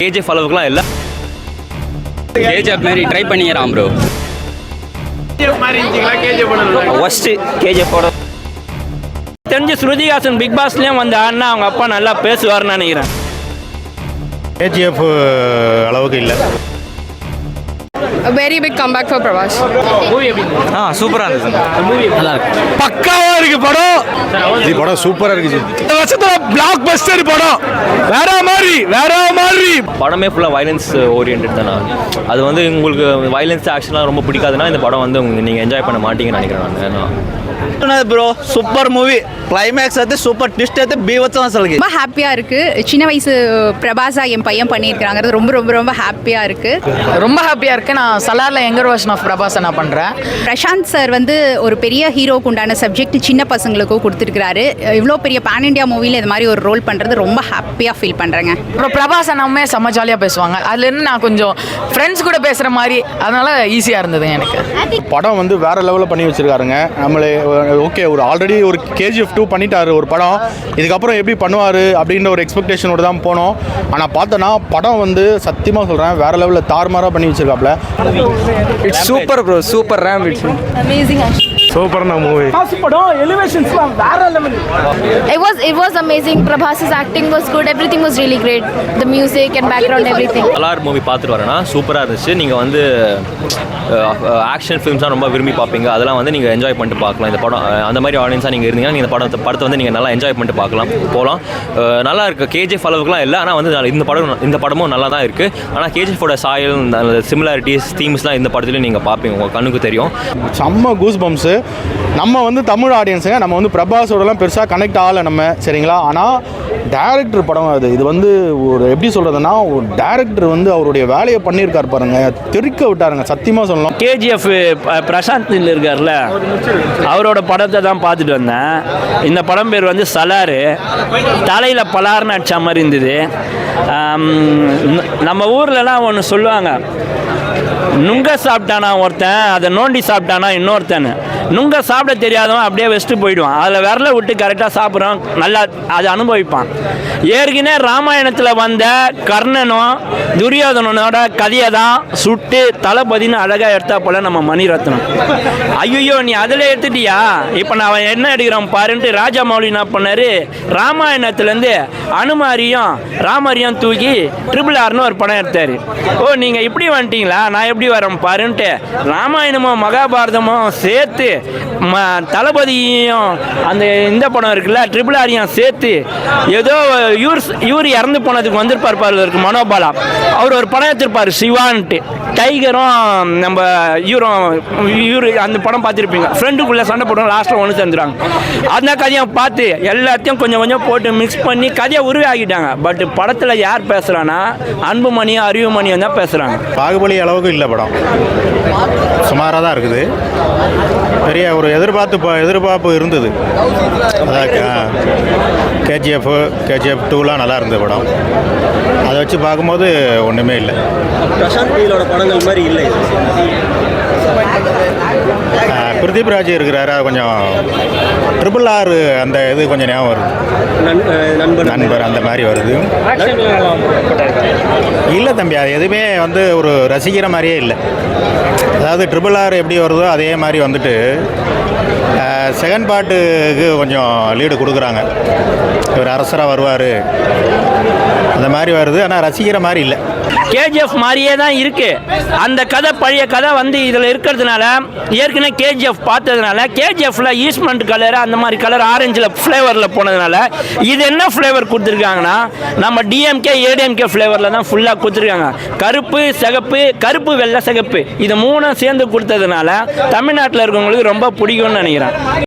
KGF அளவுக்குலாம் இல்லை. KGF மாதிரி ட்ரை பண்ணிக்கிறான் ப்ரோ. ஃபஸ்ட்டு கேஜிஎஃபோட தெரிஞ்சு ஸ்ருதிஹாசன் பிக் பாஸ்லேயும் வந்து ஆடினா அவங்க அப்பா நல்லா பேசுவார்னு நினைக்கிறேன். கேஜிஎஃப் அளவுக்கு இல்லை. A very big comeback for Prabhas. சூப்பராக இருந்துச்சு. மூவி நல்லா இருக்கு. பக்காவா இருக்கு படம். இது படம் சூப்பராக இருக்குது. இந்த வருஷத்துல பிளாக் பஸ்டர் படம். வேற மாதிரி படமே ஃபுல்லாக வயலன்ஸ் ஓரியன்ட் தானே. அது வந்து உங்களுக்கு வயலன்ஸ் ஆக்ஷன்லாம் ரொம்ப பிடிக்காதுன்னா இந்த படம் வந்து நீங்கள் என்ஜாய் பண்ண மாட்டீங்கன்னு நினைக்கிறேன் நான். Bro super movie. கிளைமேக்ஸ் அது சூப்பர் ட்விஸ்ட் அது பீவத்சம் சொல்லுங்க. ரொம்ப ஹாப்பியாக இருக்குது. சின்ன வயசு பிரபாஸா என் பையன் பண்ணியிருக்கிறாங்கிறது ரொம்ப ரொம்ப ரொம்ப ஹாப்பியாக இருக்குது. ரொம்ப ஹாப்பியாக இருக்குது. நான் சலாரில் யங்கர் வெர்ஷன் ஆஃப் பிரபாஸை நான் பண்ணுறேன். பிரசாந்த் சார் வந்து ஒரு பெரிய ஹீரோக்கு உண்டான சப்ஜெக்ட் சின்ன பசங்களுக்கும் கொடுத்துருக்காரு. இவ்வளோ பெரிய பேன் இண்டியா மூவியில் இது மாதிரி ஒரு ரோல் பண்ணுறது ரொம்ப ஹாப்பியாக ஃபீல் பண்ணுறேங்க. அப்புறம் பிரபாஸ் அண்ணாமே செம்ம ஜாலியாக பேசுவாங்க. அதுலேருந்து நான் கொஞ்சம் ஃப்ரெண்ட்ஸ் கூட பேசுகிற மாதிரி, அதனால் ஈஸியாக இருந்தது எனக்கு. படம் வந்து வேற லெவலில் பண்ணி வச்சிருக்காருங்க. நம்மளே ஓகே ஒரு ஆல்ரெடி ஒரு கேஜிஎஃப் 2 பண்ணிட்டாரு ஒரு படம். இதுக்கப்புறம் எப்படி பண்ணுவார் அப்படின்ற ஒரு எக்ஸ்பெக்டேஷனோடு தான் போனோம். ஆனால் பார்த்தோன்னா படம் வந்து சத்தியமாக சொல்கிறேன் வேற லெவலில் தாறுமாறாக பண்ணி வச்சிருக்காப்ல. It's super bro. சூப்பர் ரேம். It's amazing. சூப்பரான மூவி. படம் எலிவேஷன்ஸ்லாம் வேற level. It was amazing. Prabhas's acting was good. Everything was really great. The music and background, everything. Salaar movie பார்த்துட்டு வரேன்னா சூப்பராக இருந்துச்சு. நீங்கள் வந்து ஆக்ஷன் ஃபிலிம்ஸ்லாம் ரொம்ப விரும்பி பார்ப்பீங்க. அதெல்லாம் வந்து நீங்கள் என்ஜாய் பண்ணிட்டு பார்க்கலாம். இந்த படம் அந்த மாதிரி ஆடியன்ஸாக நீங்கள் இருந்தீங்கன்னா நீங்கள் படத்தை வந்து நீங்கள் நல்லா என்ஜாய் பண்ணிட்டு போகலாம். நல்லா இருக்குது. கேஜிஎஃப் அளவுக்குலாம் இல்லை. ஆனால் வந்து இந்த படமும் நல்லா தான் இருக்குது. ஆனால் கேஜிஎஃபோட சாயல் சிமிலாரிட்டிஸ் தீம்ஸ்லாம் இந்த படத்துலையும் நீங்கள் பார்ப்பீங்க. உங்கள் கண்ணுக்கு தெரியும். செம்ம கூஸ் பம்ப்ஸு. நம்ம வந்து தமிழ் ஆடியன்ஸுங்க. நம்ம வந்து பிரபாஸோடலாம் பெருசாக கனெக்ட் ஆகலை நம்ம, சரிங்களா? ஆனால் டேரக்டர் படம் அது. இது வந்து ஒரு எப்படி சொல்கிறதுனா, ஒரு டேரக்டர் வந்து அவருடைய வேலையை பண்ணியிருக்கார் பாருங்க. தெறிக்க விட்டாருங்க சத்தியமாக சொல்லலாம். கேஜிஎஃப் பிரசாந்த் இருக்கார்ல, அவரோட படத்தை தான் பார்த்துட்டு வந்தேன். இந்த படம் பேர் வந்து சலாரு. தலையில் பலார்னு அடிச்ச மாதிரி இருந்தது. நம்ம ஊர்லலாம் ஒன்று சொல்லுவாங்க, நுங்க சாப்பிட்டானா ஒருத்தன், அதை நோண்டி சாப்பிட்டானா இன்னொருத்தன். நுங்க சாப்பிட தெரியாதவன் அப்படியே வச்சுட்டு போயிடுவான். அதில் விரலை விட்டு கரெக்டாக சாப்பிட்றான், நல்லா அதை அனுபவிப்பான். ஏற்கனவே ராமாயணத்தில் வந்த கர்ணனும் துரியோதனனோட கதையை தான் சுட்டு தளபதினு அழகாக எடுத்தா போல நம்ம மணிரத்னம். ஐயோ நீ அதில் எடுத்துட்டியா, இப்போ நான் என்ன எடுக்கிறோம் பாருன்ட்டு ராஜமௌலி என்ன பண்ணார், ராமாயணத்துலேருந்து அனுமாரியும் ராமரியும் தூக்கி RRRனு ஒரு படம் எடுத்தார். ஓ நீங்கள் இப்படி வந்துட்டீங்களா, நான் எப்படி வரேன் பாருன்ட்டு ராமாயணமும் மகாபாரதமும் சேர்த்து தளபதியும் அந்த இந்த படம் இருக்குல்ல RRRையும் சேர்த்து ஏதோ இவர் இறந்து போனதுக்கு வந்திருப்பார் பாரு இருக்கு மனோபாலா. அவர் ஒரு படம் எடுத்திருப்பார் சிவான்ட்டு. டைகரும் நம்ம இவரு அந்த படம் பார்த்துருப்பீங்க. ஃப்ரெண்டுக்குள்ளே சண்டை போடுவோம், லாஸ்ட்டில் ஒன்று தந்துடுவாங்க. அந்த கதையை பார்த்து எல்லாத்தையும் கொஞ்சம் கொஞ்சம் போட்டு மிக்ஸ் பண்ணி கதையை உருவாக்கிட்டாங்க. பட் படத்தில் யார் பேசுகிறான்னா அன்புமணியும் அறிவுமணியும் தான் பேசுகிறாங்க. பாகுபலி அளவுக்கு இல்லை படம், சுமாராக தான் இருக்குது. பெரிய ஒரு எதிர்பார்ப்பு இருந்தது. கேஜிஎஃப் 2லாம் நல்லா இருந்தது படம். அதை வச்சு பார்க்கும்போது ஒன்றுமே இல்லை. பிரசாந்த் படங்கள் மாதிரி இல்லை. பிரதீப் ராஜ் இருக்கிறாரு, கொஞ்சம் RRR அந்த இது கொஞ்சம் ஞாபகம் வருது. நண்பர் அந்த மாதிரி வருது. இல்லை தம்பி, அது எதுவுமே வந்து ஒரு ரசிக்கிற மாதிரியே இல்லை. அதாவது RRR எப்படி வருதோ அதே மாதிரி வந்துட்டு செகண்ட் பார்ட்டுக்கு கொஞ்சம் லீடு கொடுக்குறாங்க. இவர் அரசராக வருவார் அந்த மாதிரி வருது. ஆனால் ரசிக்கிற மாதிரி இல்லை. கேஜிஎஃப் மாதிரியே தான் இருக்கு அந்த கதை. பழைய கதை வந்து இதில் இருக்கிறதுனால ஏற்கனவே கேஜிஎஃப் பார்த்ததுனால கேஜிஎஃப்ல ஈஸ்ட்மெண்ட் கலர் அந்த மாதிரி கலர் ஆரஞ்சில் ஃப்ளேவரில் போனதுனால இது என்ன ஃப்ளேவர் கொடுத்துருக்காங்கன்னா நம்ம டிஎம்கே ஏடிஎம்கே ஃப்ளேவரில் தான் ஃபுல்லாக கொடுத்துருக்காங்க. கருப்பு சிகப்பு, கருப்பு வெள்ளை சிகப்பு, இது மூணும் சேர்ந்து கொடுத்ததுனால தமிழ்நாட்டில் இருக்கவங்களுக்கு ரொம்ப பிடிக்கும்னு நினைக்கிறேன்.